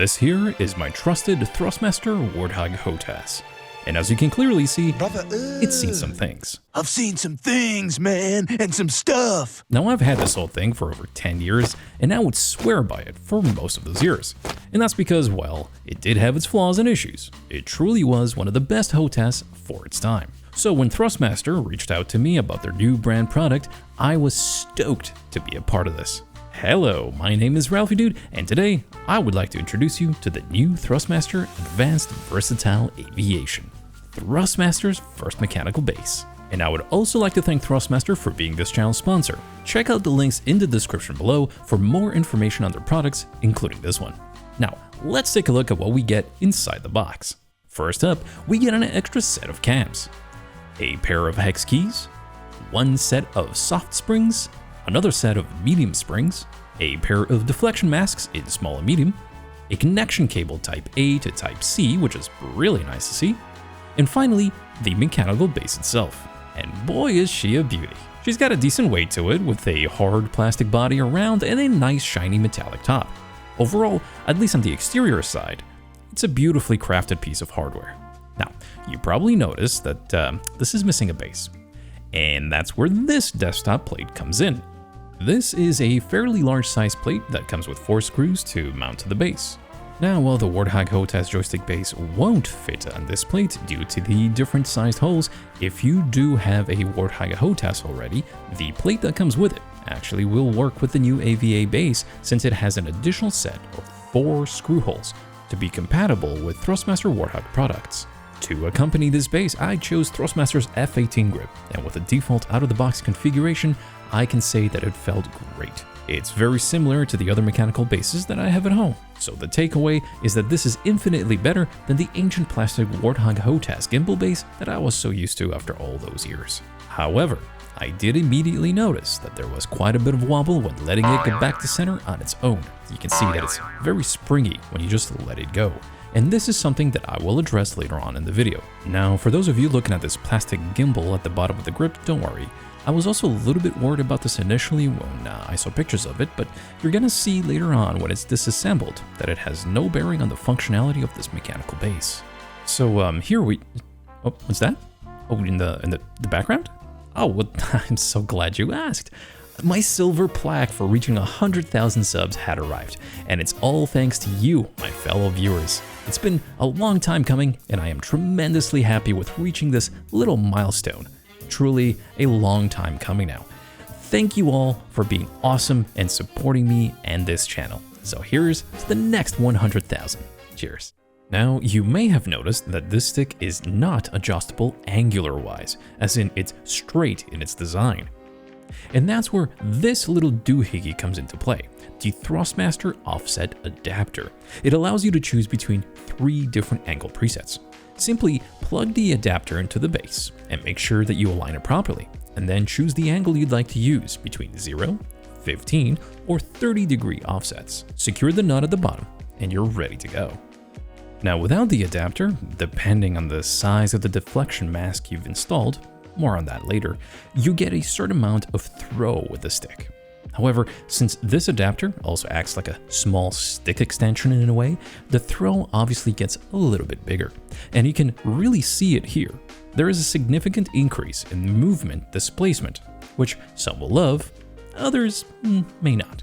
This here is my trusted Thrustmaster Warthog HOTAS. And as you can clearly see, it's seen some things. I've seen some things, man, and some stuff. Now I've had this whole thing for over 10 years, and I would swear by it for most of those years. And that's because, well, it did have its flaws and issues. It truly was one of the best HOTAS for its time. So when Thrustmaster reached out to me about their new brand product, I was stoked to be a part of this. Hello, my name is ralfidude, and today I would like to introduce you to the new Thrustmaster Advanced Versatile Aviation, Thrustmaster's first mechanical base. And I would also like to thank Thrustmaster for being this channel's sponsor. Check out the links in the description below for more information on their products, including this one. Now, let's take a look at what we get inside the box. First up, we get an extra set of cams, a pair of hex keys, one set of soft springs, another set of medium springs, a pair of deflection masks in small and medium, a connection cable type A to type C, which is really nice to see, and finally, the mechanical base itself. And boy is she a beauty. She's got a decent weight to it with a hard plastic body around and a nice shiny metallic top. Overall, at least on the exterior side, it's a beautifully crafted piece of hardware. Now, you probably noticed that this is missing a base, and that's where this desktop plate comes in. This is a fairly large size plate that comes with 4 screws to mount to the base. Now, while the Warthog HOTAS joystick base won't fit on this plate due to the different sized holes, if you do have a Warthog HOTAS already, the plate that comes with it actually will work with the new AVA base since it has an additional set of 4 screw holes to be compatible with Thrustmaster Warthog products. To accompany this base, I chose Thrustmaster's F18 grip, and with a default out-of-the-box configuration, I can say that it felt great. It's very similar to the other mechanical bases that I have at home, so the takeaway is that this is infinitely better than the ancient plastic Warthog HOTAS gimbal base that I was so used to after all those years. However, I did immediately notice that there was quite a bit of wobble when letting it get back to center on its own. You can see that it's very springy when you just let it go. And this is something that I will address later on in the video. Now, for those of you looking at this plastic gimbal at the bottom of the grip, don't worry. I was also a little bit worried about this initially when I saw pictures of it, but you're gonna see later on when it's disassembled that it has no bearing on the functionality of this mechanical base. So here we, oh, what's that? Oh, in the background? Oh, well, I'm so glad you asked. My silver plaque for reaching 100,000 subs had arrived, and it's all thanks to you, my fellow viewers. It's been a long time coming, and I am tremendously happy with reaching this little milestone. Truly a long time coming now. Thank you all for being awesome and supporting me and this channel. So here's to the next 100,000. Cheers. Now, you may have noticed that this stick is not adjustable angular-wise, as in it's straight in its design. And that's where this little doohickey comes into play, the Thrustmaster Offset Adapter. It allows you to choose between 3 different angle presets. Simply plug the adapter into the base and make sure that you align it properly, and then choose the angle you'd like to use between 0, 15, or 30-degree offsets. Secure the nut at the bottom, and you're ready to go. Now, without the adapter, depending on the size of the deflection mask you've installed, more on that later, you get a certain amount of throw with the stick. However, since this adapter also acts like a small stick extension in a way, the throw obviously gets a little bit bigger, and you can really see it here. There is a significant increase in movement displacement, which some will love, others may not.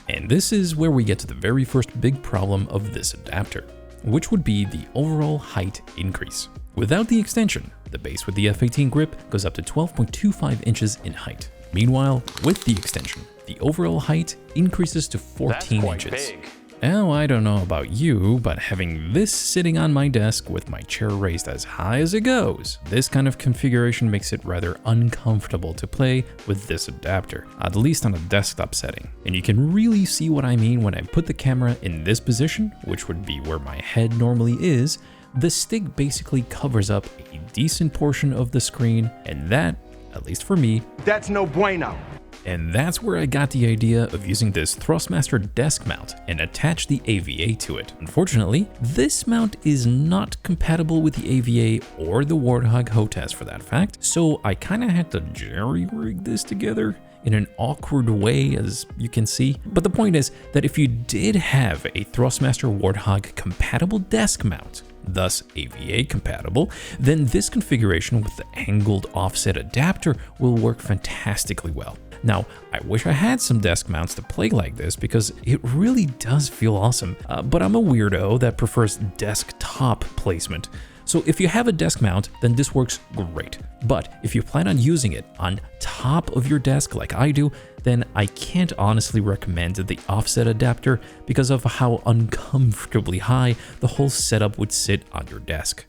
And this is where we get to the very first big problem of this adapter, which would be the overall height increase. Without the extension, the base with the F18 grip goes up to 12.25 inches in height. Meanwhile, with the extension, the overall height increases to 14 inches. Big. Now, I don't know about you, but having this sitting on my desk with my chair raised as high as it goes, this kind of configuration makes it rather uncomfortable to play with this adapter, at least on a desktop setting. And you can really see what I mean when I put the camera in this position, which would be where my head normally is. The stick basically covers up a decent portion of the screen, and that, at least for me, That's no bueno. And that's where I got the idea of using this Thrustmaster desk mount and attach the AVA to it. Unfortunately, this mount is not compatible with the AVA or the Warthog HOTAS for that fact, so I kinda had to jerry-rig this together. in an awkward way, as you can see. But the point is that if you did have a Thrustmaster Warthog compatible desk mount, thus AVA compatible, then this configuration with the angled offset adapter will work fantastically well. Now, I wish I had some desk mounts to play like this because it really does feel awesome, but I'm a weirdo that prefers desktop placement. So if you have a desk mount, then this works great. But if you plan on using it on top of your desk like I do, then I can't honestly recommend the offset adapter because of how uncomfortably high the whole setup would sit on your desk.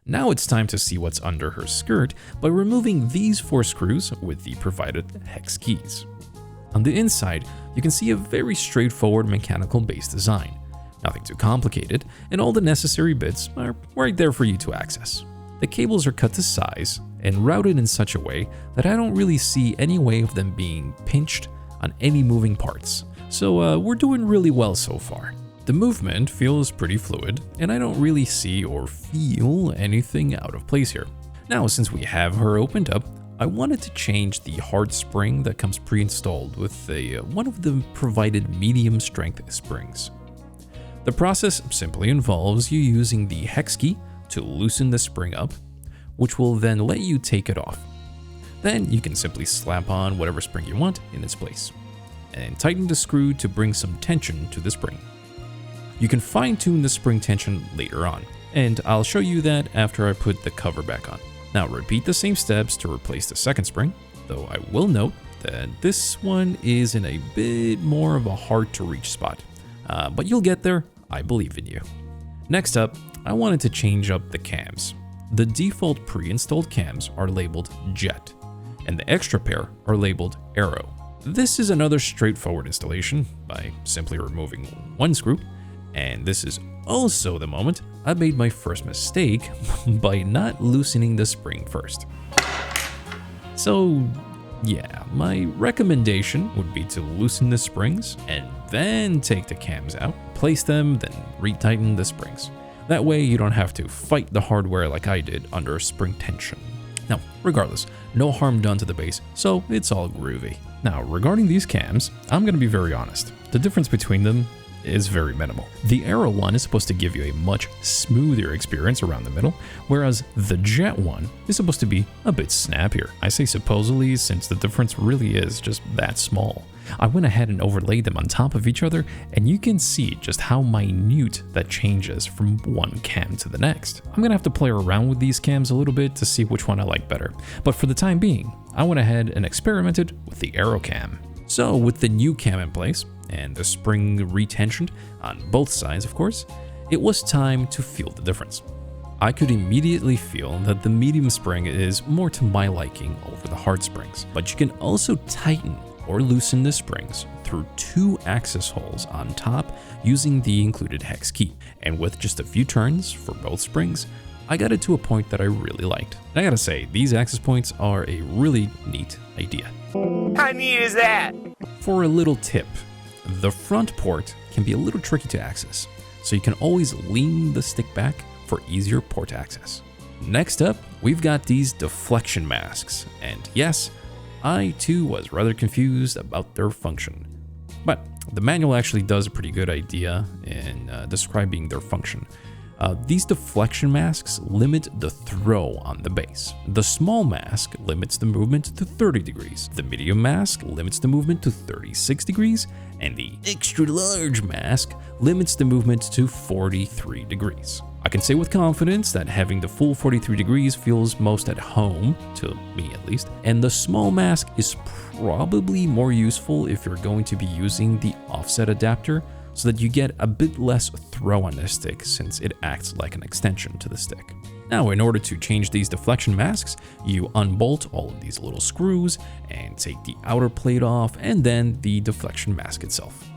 Now it's time to see what's under her skirt by removing these 4 screws with the provided hex keys. On the inside, you can see a very straightforward mechanical base design. Nothing too complicated, and all the necessary bits are right there for you to access. The cables are cut to size and routed in such a way that I don't really see any way of them being pinched on any moving parts, so we're doing really well so far. The movement feels pretty fluid, and I don't really see or feel anything out of place here. Now, since we have her opened up, I wanted to change the hard spring that comes pre-installed with one of the provided medium strength springs. The process simply involves you using the hex key to loosen the spring up, which will then let you take it off. Then you can simply slap on whatever spring you want in its place, and tighten the screw to bring some tension to the spring. You can fine-tune the spring tension later on, and I'll show you that after I put the cover back on. Now repeat the same steps to replace the second spring, though I will note that this one is in a bit more of a hard-to-reach spot. But you'll get there, I believe in you. Next up, I wanted to change up the cams. The default pre-installed cams are labeled Jet, and the extra pair are labeled Arrow. This is another straightforward installation by simply removing one screw, and this is also the moment I made my first mistake by not loosening the spring first. So yeah, my recommendation would be to loosen the springs and then take the cams out, place them, then retighten the springs. That way you don't have to fight the hardware like I did under spring tension. Now, regardless, no harm done to the base, so it's all groovy. Now, regarding these cams, I'm gonna be very honest. The difference between them is very minimal. The Arrow one is supposed to give you a much smoother experience around the middle, whereas the Jet one is supposed to be a bit snappier. I say supposedly since the difference really is just that small. I went ahead and overlaid them on top of each other, and you can see just how minute that changes from one cam to the next. I'm gonna have to play around with these cams a little bit to see which one I like better, but for the time being, I went ahead and experimented with the Arrow cam. So with the new cam in place, and the spring retensioned on both sides of course, it was time to feel the difference. I could immediately feel that the medium spring is more to my liking over the hard springs, but you can also tighten or loosen the springs through 2 access holes on top using the included hex key, and with just a few turns for both springs, I got it to a point that I really liked. And I gotta say, these access points are a really neat idea. How neat is that? For a little tip, the front port can be a little tricky to access, so you can always lean the stick back for easier port access. Next up, we've got these deflection masks, and yes, I too was rather confused about their function. But the manual actually does a pretty good idea in describing their function. These deflection masks limit the throw on the base. The small mask limits the movement to 30 degrees, the medium mask limits the movement to 36 degrees, and the extra large mask limits the movement to 43 degrees. I can say with confidence that having the full 43 degrees feels most at home, to me at least, and the small mask is probably more useful if you're going to be using the offset adapter, so that you get a bit less throw on the stick since it acts like an extension to the stick. Now, in order to change these deflection masks, you unbolt all of these little screws and take the outer plate off and then the deflection mask itself.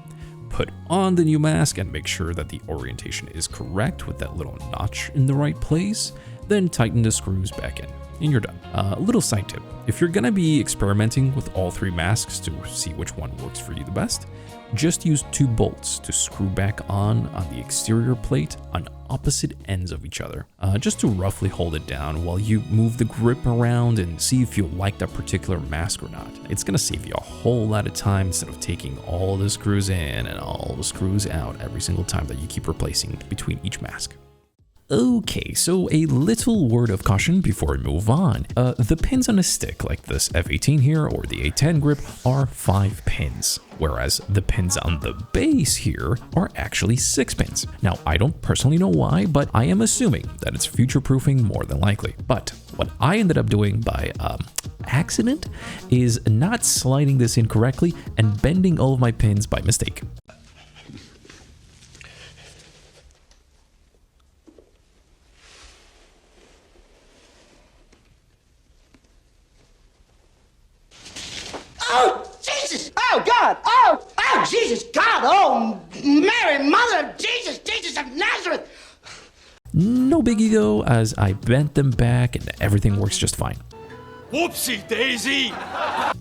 Put on the new mask and make sure that the orientation is correct with that little notch in the right place, then tighten the screws back in, and you're done. A little side tip, if you're gonna be experimenting with all 3 masks to see which one works for you the best, just use 2 bolts to screw back on the exterior plate on opposite ends of each other, just to roughly hold it down while you move the grip around and see if you like that particular mask or not. It's gonna save you a whole lot of time instead of taking all the screws in and all the screws out every single time that you keep replacing between each mask. Okay, so a little word of caution before we move on. The pins on a stick like this F18 here or the A10 grip are 5 pins, whereas the pins on the base here are actually 6 pins. Now, I don't personally know why, but I am assuming that it's future-proofing more than likely. But what I ended up doing by accident is not sliding this in correctly and bending all of my pins by mistake. Oh, Jesus! Oh, God! Oh, Jesus, God! Oh, Mary, Mother of Jesus, Jesus of Nazareth! No biggie though, as I bent them back and everything works just fine. Whoopsie daisy!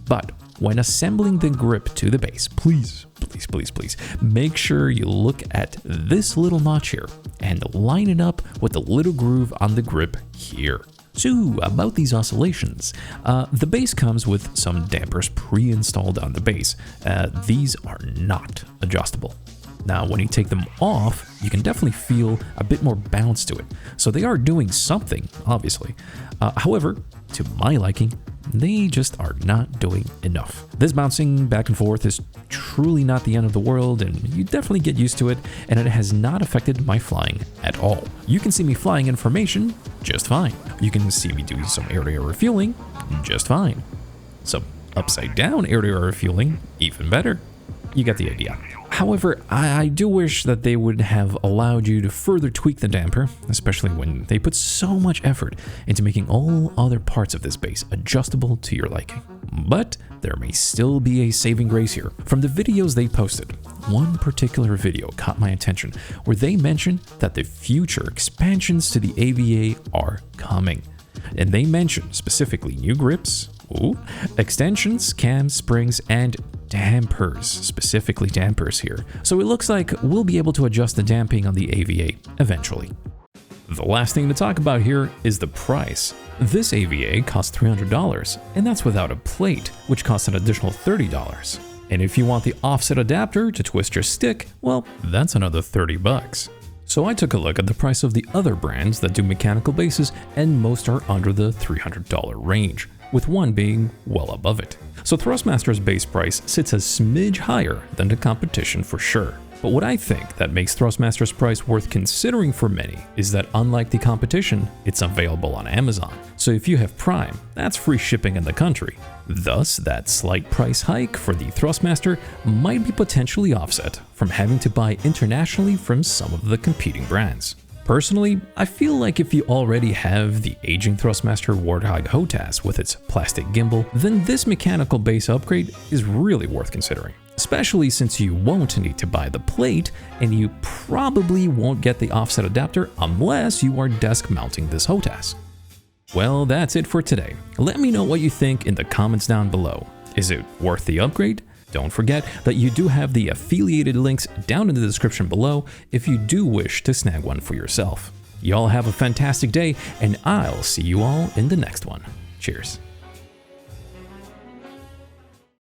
But when assembling the grip to the base, please, make sure you look at this little notch here and line it up with the little groove on the grip here. So, about these oscillations, the base comes with some dampers pre-installed on the base. These are not adjustable. Now, when you take them off, you can definitely feel a bit more bounce to it. So they are doing something, obviously. However, to my liking, they just are not doing enough. This bouncing back and forth is truly not the end of the world, and you definitely get used to it, and it has not affected my flying at all. You can see me flying in formation just fine. You can see me doing some air-to-air refueling just fine. Some upside down air-to-air refueling, even better. You get the idea. However, I do wish that they would have allowed you to further tweak the damper, especially when they put so much effort into making all other parts of this base adjustable to your liking. But there may still be a saving grace here. From the videos they posted, one particular video caught my attention where they mentioned that the future expansions to the AVA are coming. And they mentioned specifically new grips, extensions, cams, springs, and dampers, specifically dampers here. So it looks like we'll be able to adjust the damping on the AVA eventually. The last thing to talk about here is the price. This AVA costs $300, and that's without a plate, which costs an additional $30. And if you want the offset adapter to twist your stick, well, that's another $30. So I took a look at the price of the other brands that do mechanical bases, and most are under the $300 range, with one being well above it. So Thrustmaster's base price sits a smidge higher than the competition for sure. But what I think that makes Thrustmaster's price worth considering for many is that unlike the competition, it's available on Amazon. So if you have Prime, that's free shipping in the country. Thus, that slight price hike for the Thrustmaster might be potentially offset from having to buy internationally from some of the competing brands. Personally, I feel like if you already have the aging Thrustmaster Warthog HOTAS with its plastic gimbal, then this mechanical base upgrade is really worth considering. Especially since you won't need to buy the plate, and you probably won't get the offset adapter unless you are desk mounting this HOTAS. Well, that's it for today. Let me know what you think in the comments down below. Is it worth the upgrade? Don't forget that you do have the affiliated links down in the description below if you do wish to snag one for yourself. Y'all have a fantastic day, and I'll see you all in the next one. Cheers.